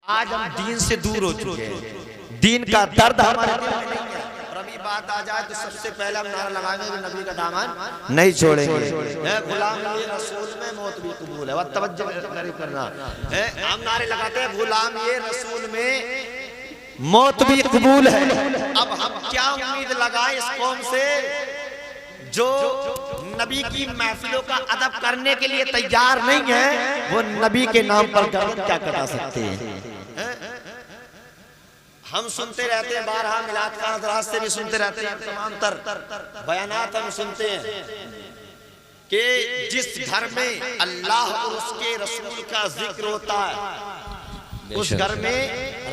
आज हम दीन से दूर हो चुके हैं, दीन का दर्द हमारे दिल में नहीं है। और अभी बात आ जाए तो सबसे पहले हम नारा लगाएंगे कि नबी का दामन नहीं छोड़ेंगे। गुलाम ये रसूल में मौत भी कबूल है, वह तवज्जो करना है। हम नारे लगाते हैं गुलाम ये रसूल में मौत भी कबूल है। अब हम क्या उम्मीद लगाएं इस कौम से जो नबी की महफिलों का अदब करने के लिए तैयार नहीं है। वो नबी के नाम पर गर्दन क्या कटा सकते हैं? हम सुनते रहते हैं, बारहा मिलाद का हज़रात से भी सुनते रहते हैं, तमाम तर बयानात हम सुनते हैं कि जिस घर में अल्लाह और उसके रसूल का जिक्र होता है उस घर में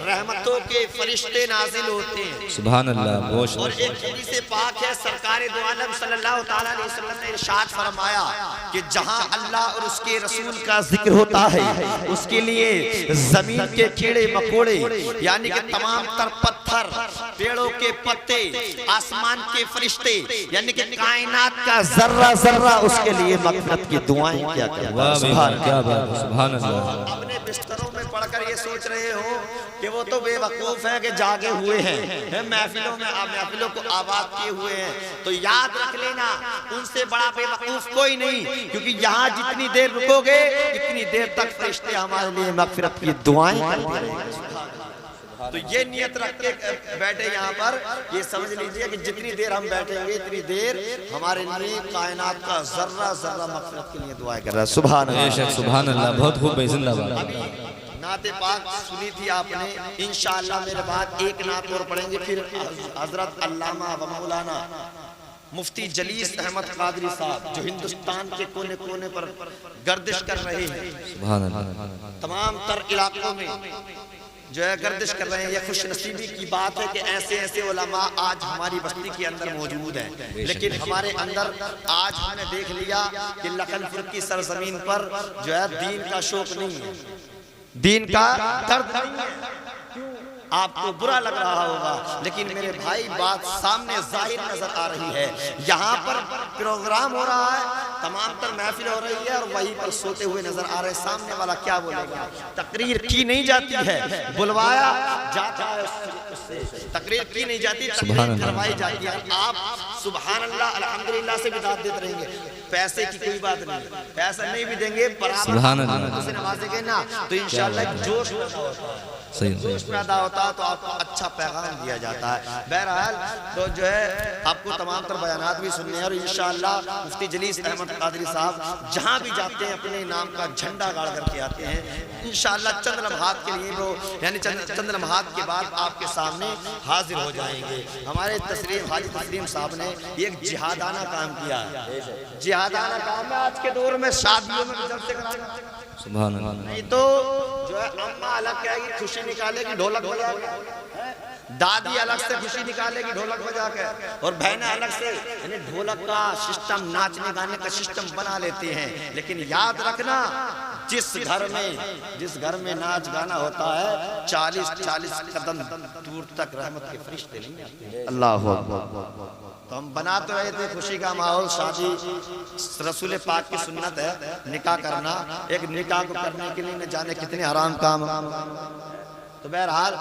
रहमतों के फरिश्ते नाजिल होते हैं। सुभान अल्लाह। और एक हदीस पाक है, सरकारे दो आलम सल्लल्लाहु तआला अलैहि वसल्लम ने इरशाद फरमाया कि जहां अल्लाह और उसके रसूल का जिक्र होता है उसके लिए जमीन के कीड़े मकोड़े यानी कि तमाम तर पत्थर, पेड़ों के पत्ते, आसमान के फरिश्ते यानी कि कायनात का जर्रा जर्रा उसके लिए मग़फ़िरत की दुआएं किया करता है। सुभान अल्लाह। अपने बिस्तरों में पढ़कर ये सोच रहे हो कि वो तो बेवकूफ है कि जागे हुए हैं, महफिलों में महफिलों को आबाद किए हुए हैं, तो याद रख लेना उनसे बड़ा बेवकूफ कोई नहीं, क्योंकि यहाँ जितनी देर रुकोगे इतनी देर तक फरिश्ते हमारे लिए मग़फ़िरत की दुआएं करते रहेंगे। तो ये नियत रख के बैठे यहाँ पर, ये समझ लीजिए कि जितनी देर हम बैठेंगे इतनी देर हमारे लिए कायनात का जर्रा जर्रा मग़फ़िरत के लिए दुआएं कर रहा है। सुभान अल्लाह, सुभान अल्लाह। बहुत खूब भाई, जिंदाबाद। नाते पाक सुनी थी आपने, इंशाअल्लाह मेरे बाद एक नात और पढ़ेंगे, फिर हजरत अल्लामा व मौलाना मुफ्ती जलीस अहमद कादरी साहब जो हिंदुस्तान के कोने कोने पर गर्दिश कर रहे हैं, सुभान अल्लाह, तमाम तर इलाकों में जो है गर्दिश कर रहे हैं। यह खुशनसीबी की बात है कि ऐसे ऐसे उलमा आज हमारी बस्ती के अंदर मौजूद हैं, लेकिन हमारे अंदर आज हमने देख लिया कि लखनपुर की सरजमीन पर जो है दीन का शौक नहीं है, दीन का दर्द नहीं है। आपको बुरा लग रहा होगा, लेकिन मेरे भाई बात सामने जाहिर नजर आ रही है। यहाँ पर प्रोग्राम हो रहा है, तमाम तर महफिल हो रही है और वहीं पर सोते हुए नजर आ रहे हैं। सामने वाला क्या बोलेगा? तकरीर की नहीं जाती है, बुलवाया जाता है, तकरीर की नहीं जाती, तकरीर करवाई जाती है। आप सुभान अल्लाह अल्हम्दुलिल्लाह से बिदात देते रहेंगे, पैसे की कोई बात नहीं, पैसा नहीं भी देंगे बराबर से नवाजेंगे ना, तो इंशाअल्लाह जोश पैदा होता है, तो आपको अच्छा पैगाम दिया जाता है। बहरहाल तो जो है आपको तमाम तर बयानात भी सुनने हैं और इंशाअल्लाह मुफ्ती जलीस अहमद कादरी साहब जहाँ भी जाते हैं अपने नाम का झंडा गाड़ करके आते हैं। इंशाअल्लाह चंद लम्हात के लिए वो यानी चंद लम्हात के बाद आपके सामने हाजिर हो जाएंगे। हमारे तस्लीम हाजी तस्लीम साहब ने एक जिहादाना काम किया है। जिहादाना काम है आज के दौर में शादियों में जलसे कराना, सुभान अल्लाह। नहीं तो जो है अम्मा अलग कहेगी खुशी निकालेगी ढोलक बजा के, दादी अलग से खुशी निकालेगी ढोलक बजा के, और बहनें अलग से, यानी ढोलक का सिस्टम, नाचने गाने का सिस्टम बना लेते हैं। लेकिन याद रखना जिस घर में नाच गाना होता है 40-40 कदम दूर तक रहमत के फरिश्ते नहीं आते। अल्लाह अकबर। तो हम बना तो रहे थे खुशी का माहौल, शादी रसूल पाक की सुन्नत है निकाह करना, एक निकाह को करने के लिए न जाने कितने हराम काम। तो बहरहाल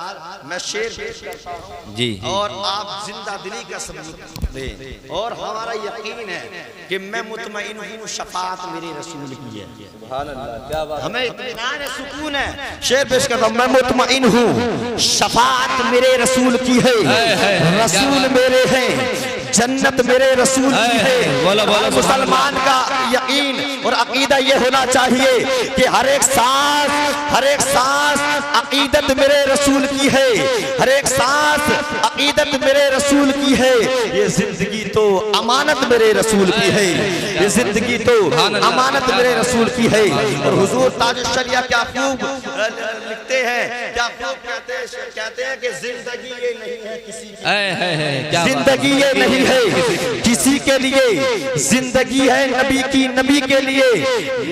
मैं शेर पेश करता हूं जी, और आप जिंदा दिली का सबूत दें, और हमारा यकीन है कि मैं मुतमईन हूँ शफाअत मेरे रसूल की है। सुभान अल्लाह, क्या बात, हमें इत्मीनान है, सुकून है। शेर पेश करता हूं, मैं मुतमईन हूँ शफाअत मेरे रसूल की है, रसूल मेरे हैं, जन्नत मेरे रसूल की है। मुसलमान का यकीन और अकीदा ये होना चाहिए कि हर एक सांस अकीदत मेरे रसूल की है, हर एक सांस अकीदत मेरे रसूल की है। ये जिंदगी तो अमानत मेरे रसूल की है, ये जिंदगी तो अमानत मेरे रसूल की है। और हुजूर ताजुश शरिया क्या खूब लिखते हैं, क्या खूब कहते हैं कि जिंदगी ये नहीं है किसी की, जिंदगी ये नहीं है किसी के लिए, जिंदगी है नबी की, नबी के लिए।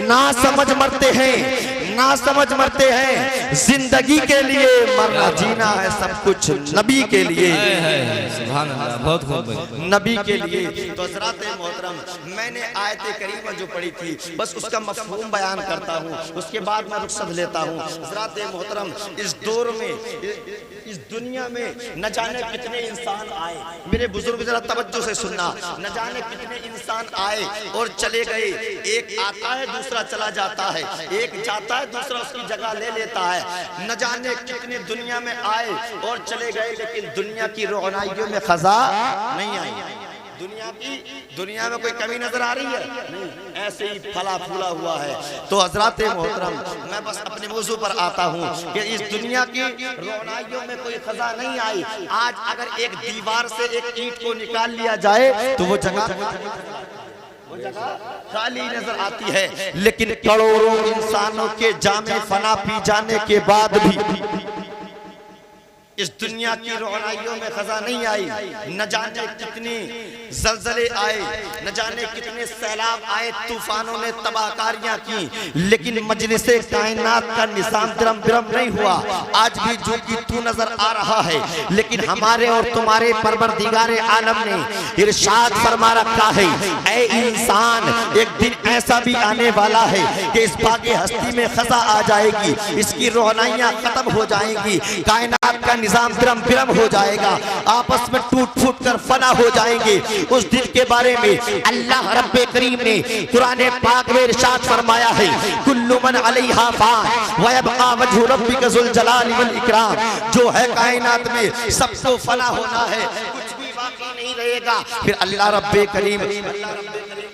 ना समझ मरते हैं, ना समझ मरते हैं। जिंदगी के लिए मरना जीना है सब कुछ नबी के लिए, सुभान अल्लाह, बहुत खूब, नबी के लिए। तो हज़रात मोहतरम, मैंने आयत करीमा जो पढ़ी थी बस उसका मफ़हूम बयान करता हूँ, उसके बाद मैं रुख़्सत लेता हूँ। हज़रात मोहतरम, इस दौर में, इस दुनिया में न जाने कितने इंसान आए, मेरे बुजुर्ग जरा तवज्जो से सुनना, न जाने कितने इंसान आए और चले गए। एक आता है दूसरा चला जाता है, एक जाता है दूसरा उसकी जगह ले लेता है। न जाने कितने दुनिया में आए और चले गए, लेकिन दुनिया की रोनाइयों में खजा नहीं आई। दुनिया में कोई कमी नजर आ रही है? नहीं, ऐसे ही फला फूला हुआ है। तो हज़रात मोहतरम, मैं बस अपने मौजू पर आता हूँ कि इस दुनिया की रोनाइयों में कोई खजा नहीं आई। आज अगर एक दीवार से एक ईंट को निकाल लिया जाए तो वो जगह खाली नजर आती है, लेकिन करोड़ों इंसानों के जामे फना पी जाने के बाद भी इस दुनिया की रोनाइयों में खजा नहीं आई। न जाने कितने जलजले आए, न जाने कितने सैलाब आए, तूफानों ने तबाहकारियां की, लेकिन मजलिसे कायनात का निजाम दरम बिरम नहीं हुआ। आज भी जो कि तू नजर आ रहा है, लेकिन हमारे और तुम्हारे परवरदिगारे आलम ने इरशाद फरमा रखा है, ऐ इंसान, एक दिन ऐसा भी आने वाला है कि इस बागे हस्ती में खजा आ जाएगी, इसकी रोनाइयां खत्म हो जाएंगी, कायनात का निजाम दरम बिरम हो जाएगा, आपस में टूट फूट कर फना हो जाएंगे। उस दिन के बारे में अल्लाह रब्बे करीम ने कुरान पाक में इरशाद फरमाया है, कुल्लु मन अलैहा फान व यबका वजहु रब्बिका ज़ुल जलाली वल इकराम। जो है कायनात में सबको फना होना है, कुछ भी बाकी नहीं रहेगा। फिर अल्लाह रब्बे करीम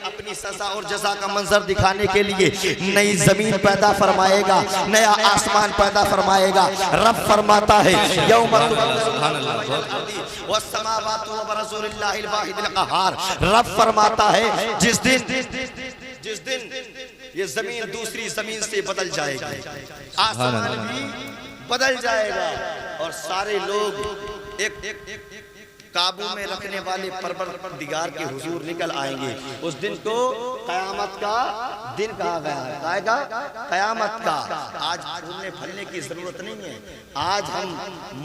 अपनी सजा और जज़ा का मंजर दिखाने के लिए नई जमीन पैदा फरमाएगा, नया आसमान पैदा फरमाएगा। रब फरमाता है, रब फरमाता है जिस दिन ये जमीन दूसरी जमीन से बदल जाएगी, आसमान भी बदल जाएगा और सारे लोग एक काबू में रखने वाले परवरदिगार के हुजूर निकल आएंगे। उस दिन को कयामत का दिन कहा गया है, आएगा कयामत का। आज घूमने फलने की जरूरत नहीं है, आज हम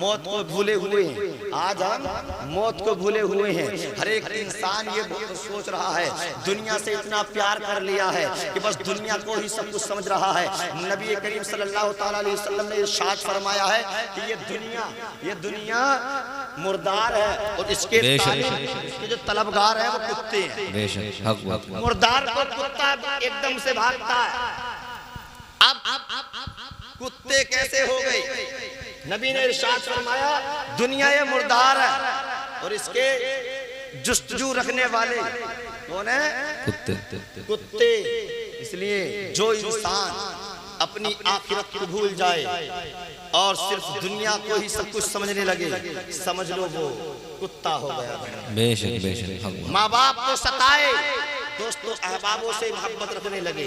मौत को भूले हुए हैं, आज हम मौत को भूले हुए हैं। हर एक इंसान ये सोच रहा है, दुनिया से इतना प्यार कर लिया है कि बस दुनिया को ही सब कुछ समझ रहा है। नबी करीम सल्लल्लाहु अलैहि वसल्लम ने इरशाद फरमाया है कि ये दुनिया मुर्दार है और इसके जो तलबगार है वो कुत्ते हैं। मुर्दार को कुत्ता एकदम से भागता है। अब कुत्ते कैसे हो गए? नबी ने इरशाद फरमाया, दुनिया ये मुर्दार है और इसके जुस्तजू रखने वाले कौन है? कुत्ते। इसलिए जो इंसान अपनी आखिरत को भूल जाए और सिर्फ दुनिया को ही सब कुछ समझने लगे, समझ लो वो कुत्ता हो गया। बेशक बेशक। माँ बाप को सताए, दोस्तों अहबाबों से मोहब्बत रखने लगे,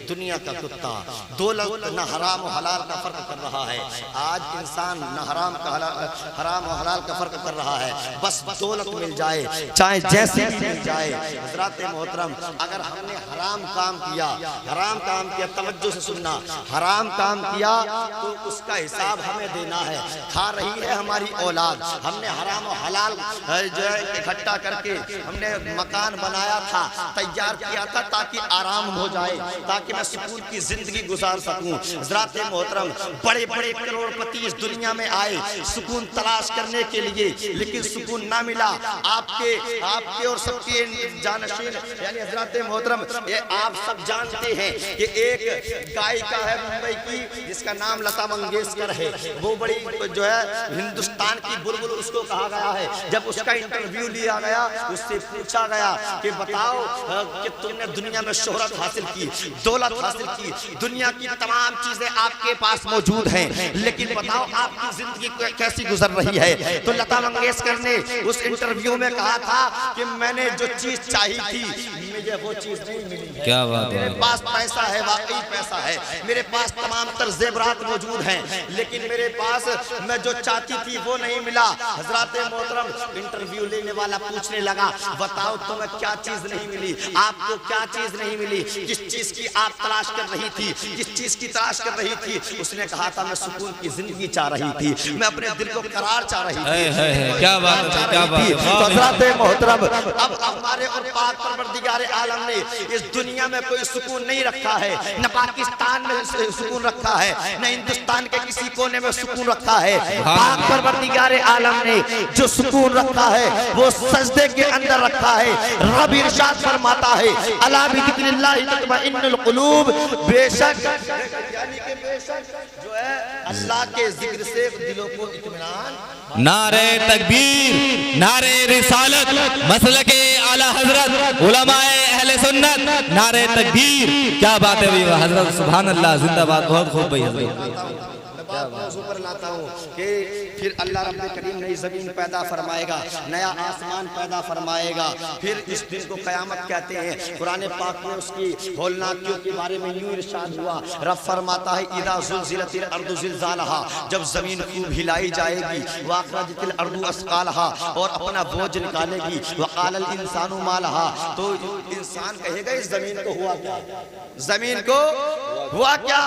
दुनिया का कुत्ता। दौलत न हराम और हलाल का फर्क कर रहा है। आज इंसान न हराम और हलाल का फर्क कर रहा है, बस दौलत मिल जाए, चाहे जैसे भी मिल जाए। हज़रात मोहतरम, अगर हमने हराम काम किया, तवज्जो से सुनना, हराम काम किया तो उसका हिसाब हमें देना है। खा रही है हमारी औलाद, हमने हराम और हलाल जो है इकट्ठा करके हमने मकान बनाया था, तैयार किया था ताकि आराम हो जाए, ताकि मैं सुकून की जिंदगी गुजार सकूं। हज़रात मोहतरम, बड़े बड़े करोड़पति इस दुनिया में आए सुकून तलाश करने के लिए, लेकिन सुकून ना मिला। आपके और सबके जानशीन यानी हज़रात मोहतरम, ये आप सब जानते हैं कि एक गायिका है मुंबई की जिसका नाम लता मंगेशकर है। वो बड़ी जो है हिंदुस्तान की बुलबुल उसको कहा गया है। जब उसका इंटरव्यू लिया गया, उससे पूछा गया कि बताओ कि तुमने दुनिया में शोहरत हासिल की, दौलत हासिल की, दुनिया की तमाम चीजें आपके पास मौजूद हैं, लेकिन बताओ आपकी जिंदगी कैसी गुजर रही है? तो लता मंगेशकर ने उस इंटरव्यू में कहा था कि मैंने जो चीज चाहिए थी मुझे वो चीज नहीं मिली है। क्या बात है। मेरे पास पैसा है, वाकई पैसा है, मेरे पास तमाम तर ज़ेवरात मौजूद हैं, लेकिन मेरे पास मैं जो चाहती थी वो नहीं मिला। हजरत मोहतरम इंटरव्यू लेने वाला पूछने लगा, बताओ तुम्हें क्या चीज नहीं मिली, आपको क्या चीज नहीं मिली, किस चीज की आप तलाश कर रही थी, किस चीज की तलाश कर रही थी? उसने कहा था मैं सुकून की जिंदगी चाह रही थी, मैं अपने दिल को करार चाह रही थी। क्या बात है, क्या बात है। हजरत मोहतरम अब हमारे और पाक परवरदिगार आलम ने इस दुनिया में कोई सुकून नहीं रखा है, न पाकिस्तान में सुकून रखा है, न हिंदुस्तान के किसी कोने में सुकून रखा है। पाक परवरदिगार आलम ने जो सुकून रखा है वो सजदे के अंदर रखा है। रब इरशाद फरमाता है, अला बिज़िक्रिल्लाहि तत्मइन्नुल कुलूब, बेशक यानी कि बेशक जो है अल्लाह के जिक्र से दिलों को इत्मीनान। नारे तकबीर, नारे रिसालत, मसलके आला हजरत, उलमाए अहले सुन्नत, नारे तकबीर। क्या बात है भाई, हजरत सुभान अल्लाह, जिंदाबाद। बहुत खूब भाई हजरत। ऊपर लाता हूँ कि फिर अल्लाह रब्बुल करीम नई ज़मीन पैदा फरमाएगा, नया आसमान पैदा फरमाएगा। फिर इस दिन को क़यामत कहते हैं। कुरान पाक में उसकी होलनाकियों के बारे में यूं इरशाद हुआ, रब फरमाता है इज़ा ज़ुलज़िलतिल अर्दु ज़िलज़ालहा, जब ज़मीन खूब हिलाई जाएगी, व अख़रजतिल अर्दु अस्क़ालहा, और अपना बोझ निकालेगी, व क़ालल इंसानु मा लहा, तो इंसान कहेगा इस ज़मीन को हुआ क्या, ज़मीन को हुआ क्या?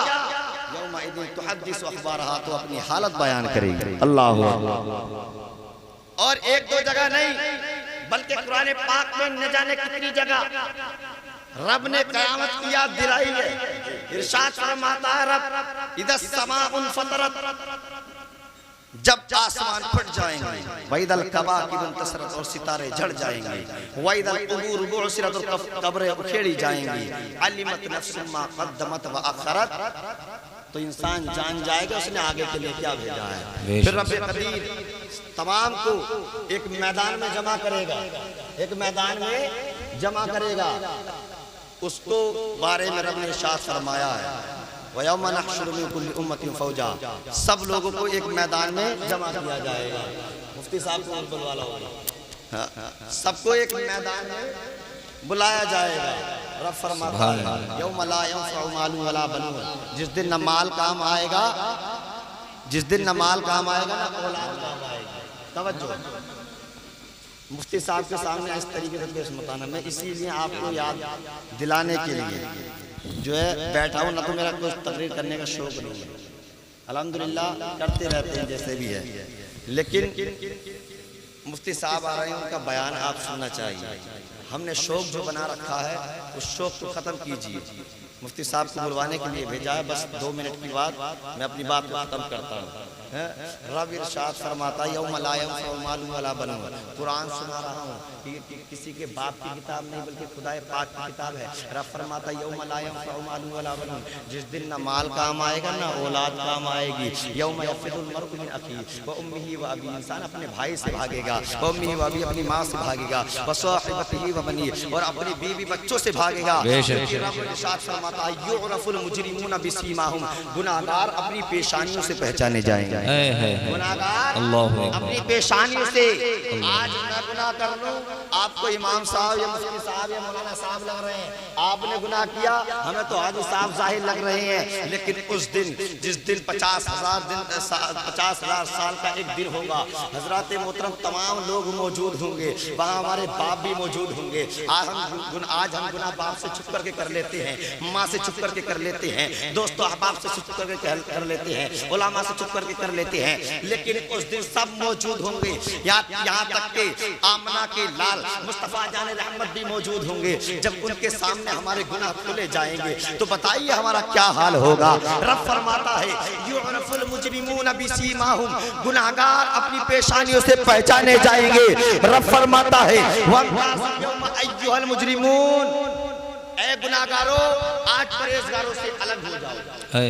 तो अपनी हालत बयान करेगी। अल्लाह। और एक दो जगह नहीं बल्कि कुरान पाक में न जाने कितनी जगह रब ने क़यामत की याद दिलाई है। इरशाद फरमाता है रब, इदस समाउन फतरत, जब आसमान फट जाएंगे, वैदल कवाकिब इंतसरत, और सितारे झड़ जाएंगे, वैदल कुबूर बुअसिरत, और कब्रें उखेड़ी जाएंगी, अलिमत नफ्सुम मा क़द्दमत व अख़रत, तो इंसान जान जाएगा उसने आगे के लिए क्या भेजा है। फिर रब कदीर तमाम को एक मैदान में जमा करेगा, एक मैदान में जमा करेगा। उसको बारे में रब ने इरशाद फरमाया है, वयौमा नहशुरु मिन कुल्ली उम्मतिन फौजा, सब लोगों को एक मैदान में जमा किया जाएगा। मुफ्ती साहब को बुलवा होगा, सबको एक मैदान में बुलाया जाएगा। रब फरमाता है यौम ला यंफउ मालुन वला बनून, जिस दिन न माल काम आएगा, जिस दिन न माल काम आएगा ना औलाद काम आएगी। तवज्जो, मुफ्ती साहब के सामने इस तरीके से पेश मताना, मैं इसीलिए आपको याद दिलाने के लिए जो है बैठा हूँ, ना तो मेरा कुछ तकरीर करने का शौक नहीं है, अल्हम्दुलिल्लाह करते रहते हैं जैसे भी है, लेकिन मुफ्ती साहब आ रहे हैं, उनका बयान आप सुनना चाहिए। हमने शौक जो बना रखा है उस शौक को ख़त्म कीजिए। मुफ्ती साहब को बुलवाने के लिए भेजा है, बस 2 मिनट के बाद मैं अपनी बात को ख़त्म करता हूँ। रब इरशाद फरमाता यौम ला यंफउ मालुन वला बनून, कुरान सुना रहा हूँ, किसी के बाप की किताब नहीं बल्कि खुदाए पाक की किताब है। रब फरमाता यौम ला यंफउ मालुन वला बनून, जिस दिन न माल काम आएगा ना औलाद काम आएगी। यौम यफ़िरुल मर्उ मिन अख़ीही व उम्मिही व अबीही, इंसान अपने भाई से भागेगा, व उम्मिही व अबीही, अपनी माँ से भागेगा, व साहिबतिही व बनीही, और अपनी बीवी बच्चों से भागेगा। रब इरशाद फरमाता युअरफुल मुजरिमून बिसीमाहुम, गुनाहगार अपनी पेशानियों से पहचाने जाएंगे। गुनाहगार अपनी पेशानियों से। आज मैं गुनाह कर लूं, आपको इमाम साहब या मुफ्ती साहब या मौलाना साहब लग रहे हैं, आपने गुनाह किया, हमें तो हाजी साहब जाहिर लग रहे हैं। लेकिन उस दिन जिस दिन 50,000 साल का एक दिन होगा, हजरत मोहतरम तमाम लोग मौजूद होंगे, वहाँ हमारे बाप भी मौजूद होंगे। आज हम गुनाह बाप से छुप करके कर लेते हैं, माँ से छुप करके कर लेते हैं, दोस्तों अहबाब से छुप करके कर लेते हैं, उलमा से छुप करके कर लेते हैं, लेकिन उस दिन सब मौजूद होंगे। यहाँ तक के आमना के लाल मुस्तफा जाने रहमत भी मौजूद होंगे। जब उनके सामने हमारे गुनाह खुले जाएंगे तो बताइए हमारा क्या हाल होगा। रब फरमाता है युअरफुल मुजरिमून बिसीमाहुम, गुनाहगार अपनी पेशानियों से पहचाने जाएंगे। रब फरमाता है वयौमा अय्युहल मुजरिमून, ऐ गुनाहगारों आज परहेजगारों से अलग हो जाओ,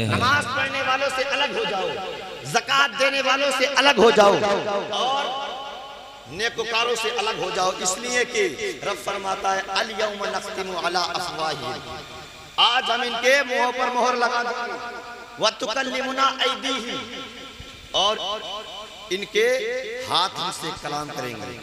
नमाज पढ़ने वालों से अलग हो जाओ, ज़कात देने वालों से अलग हो जाओ, और नेकोकारों से अलग हो जाओ। इसलिए कि रब फरमाता है अल यौम नख्तिमु अला अफ़वाहिहिम, आज हम इनके मुंहों पर मोहर लगा देंगे, व तुकल्लिमुना ऐदीहिम, और इनके हाथ हमसे कलाम करेंगे,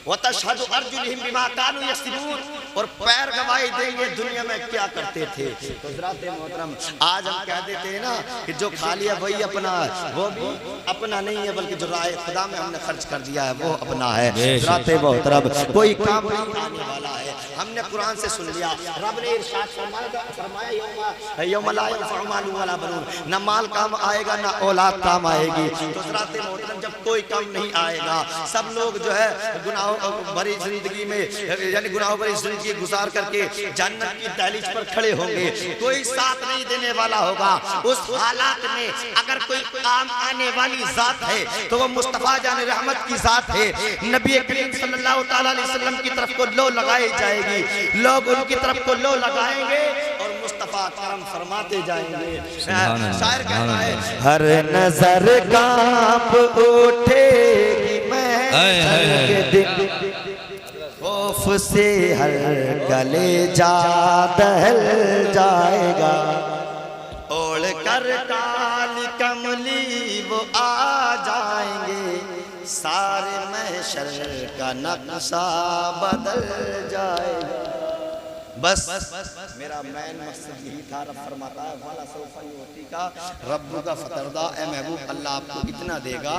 व तशहदु अर्जुलुहुम बिमा कानू यक्सिबून, और पैर गवाही देंगे दुनिया में क्या करते थे। तो हज़रात मोहतरम आज हम कह देते हैं ना कि जो खा लिया वही अपना है, वो भी अपना नहीं है, बल्कि जो राय खुदा में हमने खर्च कर दिया है वो अपना है। हज़रात मोहतरम कोई काम नहीं आने वाला है। हमने कुरान से सुन लिया, रब ने इरशाद फरमाया यौम ला यंफउ मालुन वला बनून, न माल काम आएगा ना औलाद काम आएगी। तो हज़रात मोहतरम जब कोई काम नहीं आएगा, सब लोग जो है गुनाहों भरी जिंदगी में यानी गुनाहों भरी जिंदगी गुजार करके जन्नत की दहलीज पर खड़े होंगे, कोई साथ नहीं देने वाला होगा। उस हालात में अगर कोई काम आने वाली जात है तो वो मुस्तफा जान रहमत की जात है। नबी करीम सल्लल्लाहु तआला अलैहि वसल्लम की तरफ को लो लगाई जाएगी, लोग उनकी तरफ को लो लगाएंगे और मुस्तफा करम फरमाते जाएंगे। शायर कहता है हर नजर कांप उठेगी महशर के दिन, खौफ से हर कलेजा दहल जाएगा, ओढ़ कर काली कमली वो आ जाएंगे, सारे महशर का नक्शा बदल जाएगा। बस मेरा मैन मकसद यही था। रब फरमाता है वाला सौफा युती का रब्बु का फतरदा, ए महबूब अल्लाह आपको इतना देगा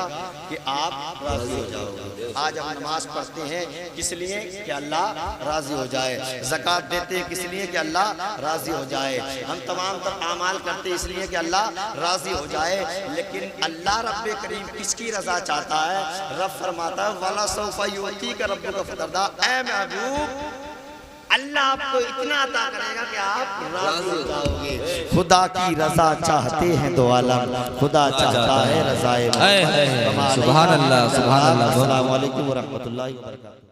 कि आप राजी हो जाओगे। आज हम नमाज पढ़ते हैं किस लिए कि अल्लाह राजी हो जाए, ज़कात देते हैं किस लिए कि अल्लाह राजी हो जाए, हम तमाम तर आमाल करते हैं इसलिए कि अल्लाह राजी हो जाए। लेकिन अल्लाह रब्बे करीम किसकी रजा चाहता है? रब फरमाता है वाला सौफा युती का रब्बु का फतरदा, ए महबूब अल्लाह आपको इतना अता करेगा कि आप राजी हो जाओगे। खुदा की रजा चाहते हैं दो आलम, खुदा चाहता है रज़ाए। सुभान अल्लाह, सुभान अल्लाह। अस्सलामु अलैकुम व रहमतुल्लाहि व बरकातहू।